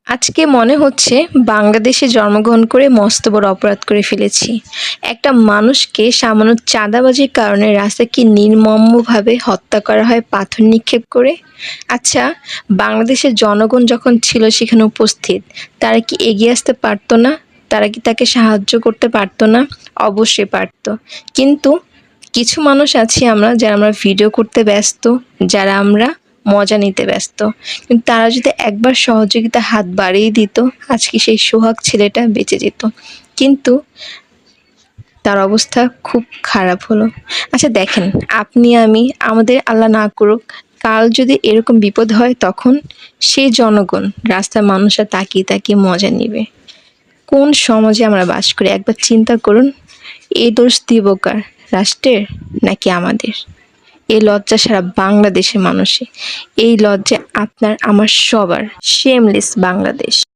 আজকে মনে হচ্ছে বাংলাদেশে জন্মগ্রহণ করে মস্ত বড় অপরাধ করে ফেলেছি। একটা মানুষকে সামান্য চাঁদাবাজির কারণে রাস্তায় কি নির্মমভাবে হত্যা করা হয় পাথর নিক্ষেপ করে। আচ্ছা, বাংলাদেশের জনগণ যখন ছিল সেখানে উপস্থিত, তারা কি এগিয়ে আসতে পারতো না? তারা কি তাকে সাহায্য করতে পারতো না? অবশ্যই পারতো। কিন্তু কিছু মানুষ আছি আমরা যারা আমরা ভিডিও করতে ব্যস্ত, যারা আমরা মজা নিতে ব্যস্ত। কিন্তু তারা যদি একবার সহযোগিতার হাত বাড়িয়ে দিত, আজকে সেই সোহাগ ছেলেটা বেঁচে যেত। কিন্তু তার অবস্থা খুব খারাপ হলো। আচ্ছা দেখেন, আপনি আমি আমাদের আল্লাহ না করুক, কাল যদি এরকম বিপদ হয় তখন সেই জনগণ রাস্তার মানুষরা তাকিয়ে তাকিয়ে মজা নিবে। কোন সমাজে আমরা বাস করি একবার চিন্তা করুন। এই দোষ দিব কার? রাষ্ট্রের নাকি আমাদের? এই লজ্জা সারা বাংলাদেশের মানুষে, এই লজ্জা আপনার আমার সবার। শেমলেস বাংলাদেশ।